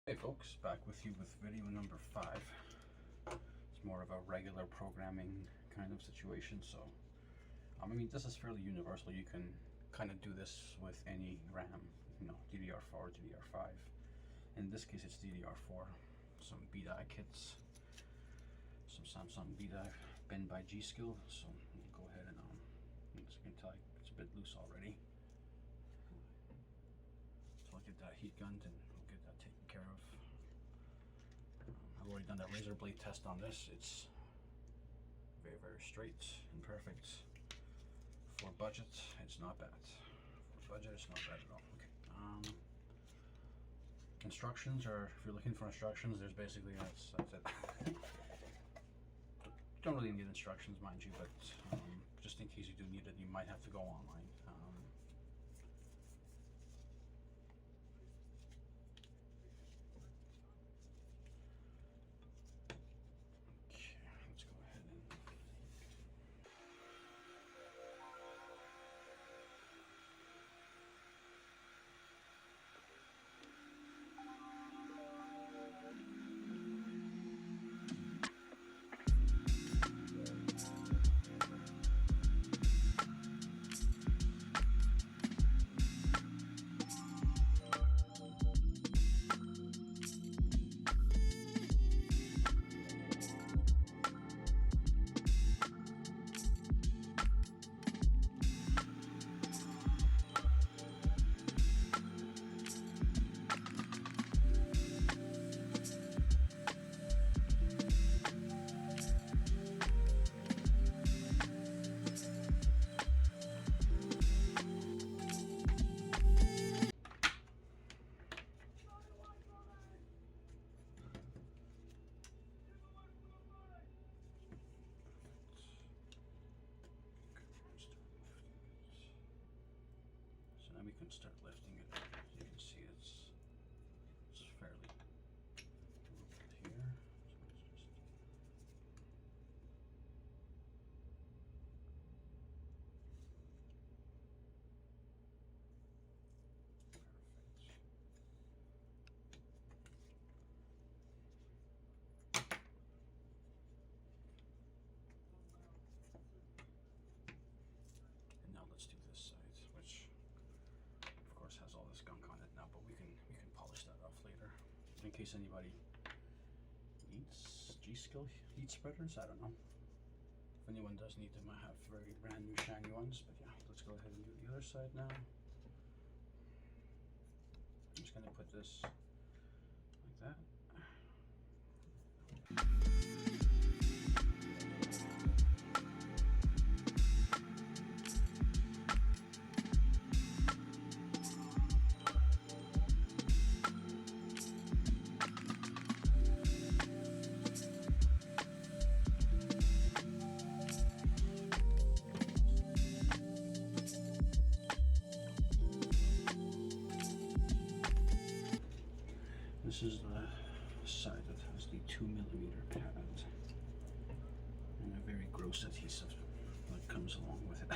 Hey folks, back with you with video number 5. It's more of a regular programming kind of situation, so I mean this is fairly universal. You can kind of do this with any RAM, you know, DDR4, DDR5. In this case it's DDR4. Some B-Die kits, some Samsung B-Die G.Skill. So we'll go ahead and as you can tell, it's a bit loose already. So I'll get that heat gunned and we'll get that taken care of. I've already done the razor blade test on this. It's very, very straight and perfect. For budget, it's not bad. For budget, it's not bad at all. Okay. Instructions, or if you're looking for instructions, there's basically that's it. Don't really need instructions, mind you, but just in case you do need it, you might have to go online. Let's go ahead and so now we can start lifting it. As you can see, it's fairly moved here. So it's just perfect. And now let's do this side, which of course has all this gunk on it now, but we can polish that off later. In case anybody needs G-Skill heat spreaders, I don't know. If anyone does need them, I have very brand new shiny ones, but yeah, let's go ahead and do the other side now. I'm just gonna put this like that. This is the side that has the 2mm pad and a very gross adhesive that comes along with it.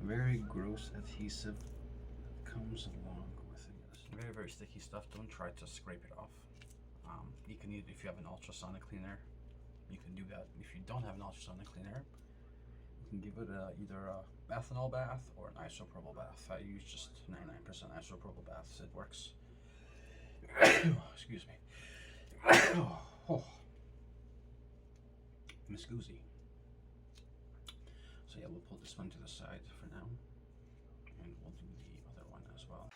Very gross adhesive that comes along with it. Very, very sticky stuff. Don't try to scrape it off. You can either, if you have an ultrasonic cleaner, you can do that. If you don't have an ultrasonic cleaner, you can give it either a methanol bath or an isopropyl bath. I use just 99% isopropyl baths. It works. Excuse me. Miss Goozy. So yeah, we'll pull this one to the side for now, and we'll do the other one as well.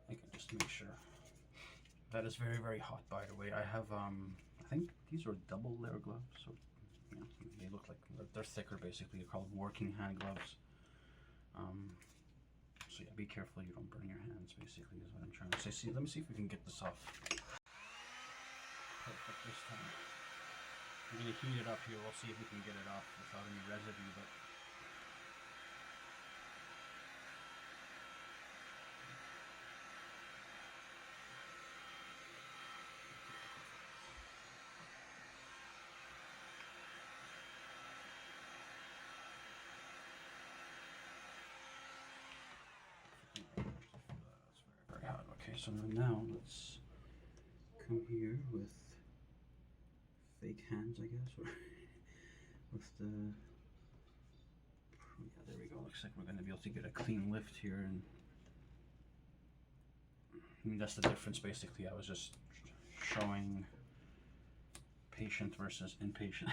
I can just make sure. That is very, very hot, by the way. I have, I think these are double layer gloves, so you know, they look like they're thicker basically. They're called working hand gloves. So yeah, be careful you don't burn your hands, basically, is what I'm trying to say. See, let me see if we can get this off. Perfect this time. I'm gonna heat it up here. We'll see if we can get it off without any residue, but that's very, very hot. Okay, so now let's come here with fake hands, I guess, or with the, yeah, there we go. Looks like we're going to be able to get a clean lift here, and I mean, that's the difference basically. I was just showing patient versus inpatient.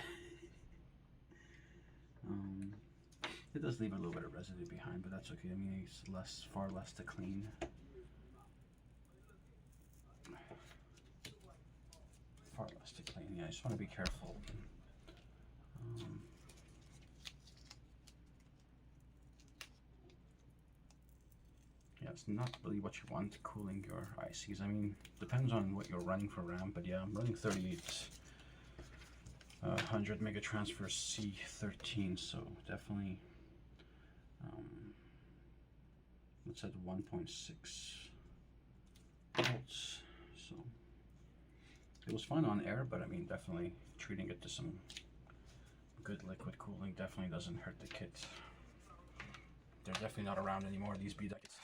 It does leave a little bit of residue behind, but that's okay. I mean, it's far less to clean. Far less to clean. Yeah, I just want to be careful. Yeah, it's not really what you want cooling your ICs. I mean, depends on what you're running for RAM, but yeah, I'm running 3800 mega transfer C13, so definitely it's at 1.6 volts. So it was fun on air, but I mean, definitely treating it to some good liquid cooling definitely doesn't hurt the kit. They're definitely not around anymore, these B-Die kits.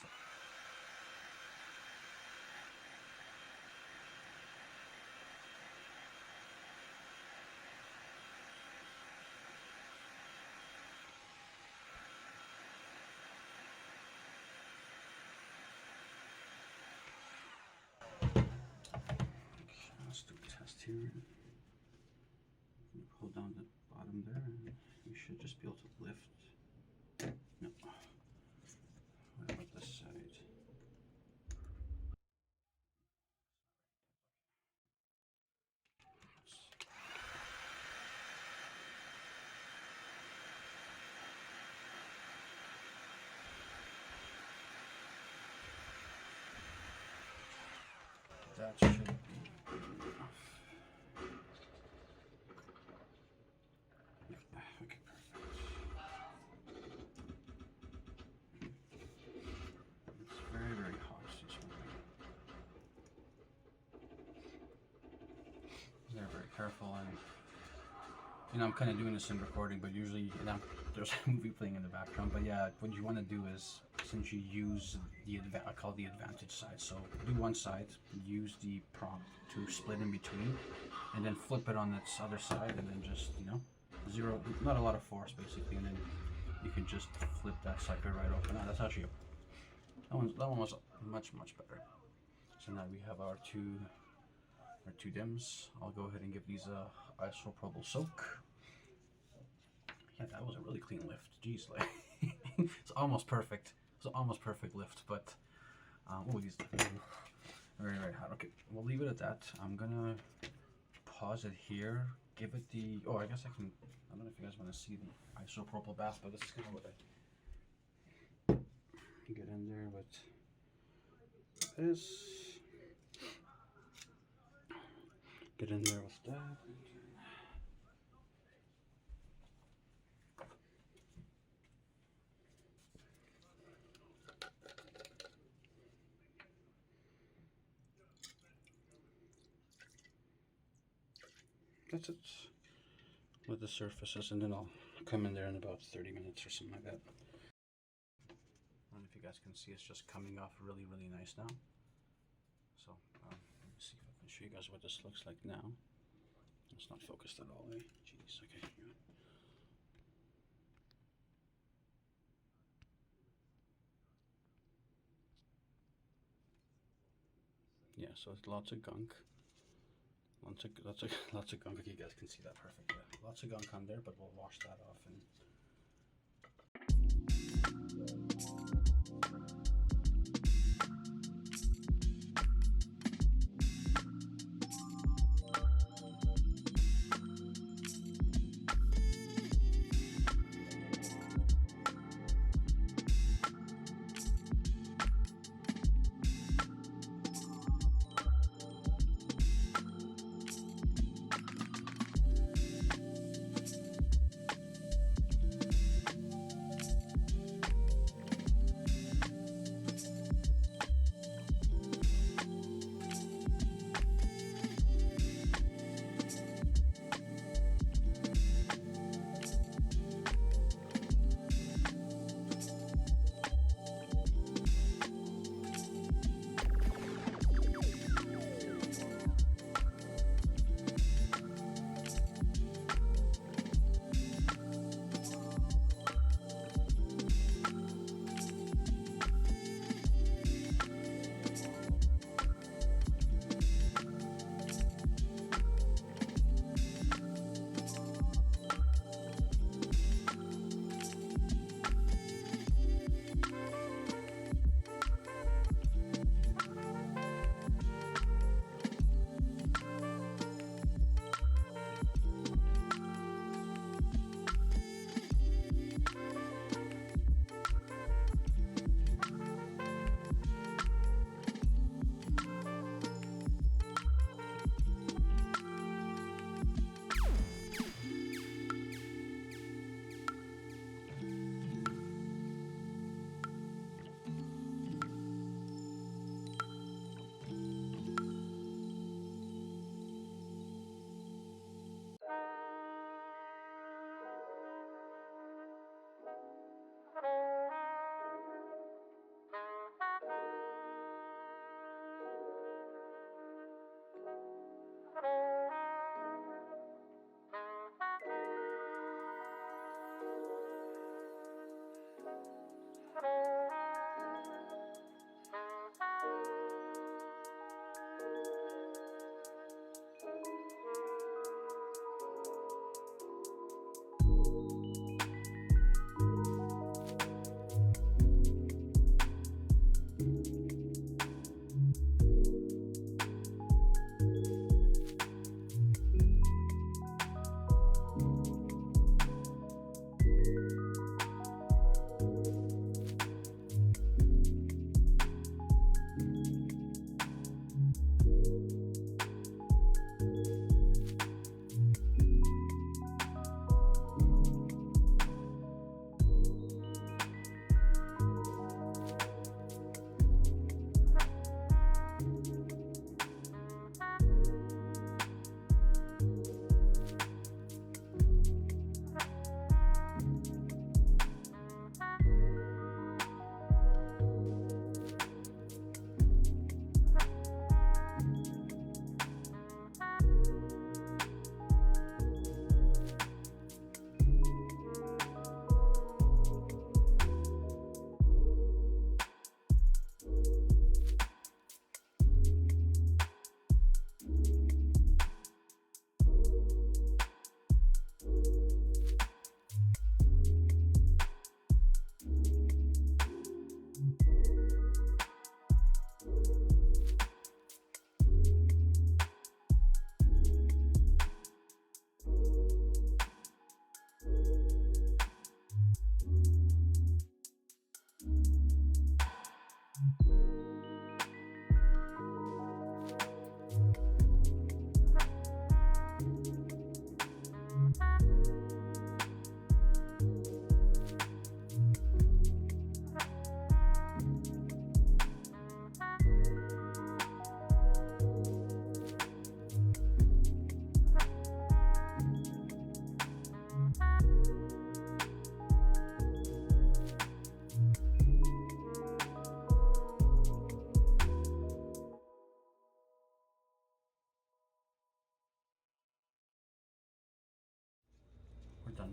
Let's do a test here. Pull down the bottom there, and we should just be able to lift. No. What about this side? That should be enough. Okay, perfect. It's very, very hot. They're very careful, and you know, I'm kind of doing this in recording, but usually, you know, there's a movie playing in the background. But yeah, what you want to do is, since you use the I call it the advantage side, so do one side, use the prop to split in between, and then flip it on its other side, and then just, you know, zero, not a lot of force basically, and then you can just flip that sucker right open. That's actually that one was much better. So now we have our two dims. I'll go ahead and give these a isopropyl soak. Yeah, that was a really clean lift. Jeez, like it's almost perfect. It's almost perfect lift, but oh, these very hot. Okay, we'll leave it at that. I'm gonna pause it here. Give it the. Oh, I guess I can. I don't know if you guys want to see the isopropyl bath, but this is kind of what I get in there with this. Get in there with that. That's it with the surfaces, and then I'll come in there in about 30 minutes or something like that. I don't know if you guys can see, it's just coming off really nice now. So let me see if I can show you guys what this looks like now. It's not focused at all, eh? Jeez, okay. Yeah, so it's lots of gunk. Lots of gunk. You guys can see that perfect. Yeah, lots of gunk on there, but we'll wash that off and.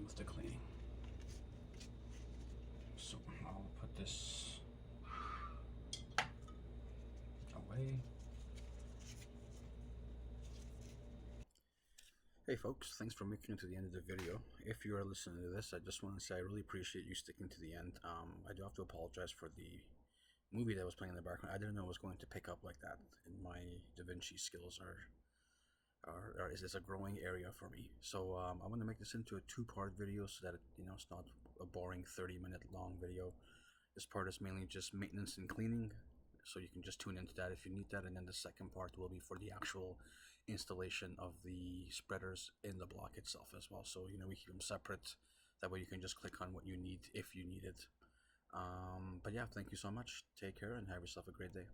with the cleaning. So I'll put this away. Hey folks, thanks for making it to the end of the video. If you are listening to this, I just want to say I really appreciate you sticking to the end. I do have to apologize for the movie that was playing in the background. I didn't know it was going to pick up like that, and my DaVinci skills is a growing area for me. So I'm going to make this into a two-part video so that it's not a boring 30-minute long video. This part is mainly just maintenance and cleaning, so you can just tune into that if you need that, and then the second part will be for the actual installation of the spreaders in the block itself as well. So we keep them separate, that way you can just click on what you need if you need it. But yeah, thank you so much, take care, and have yourself a great day.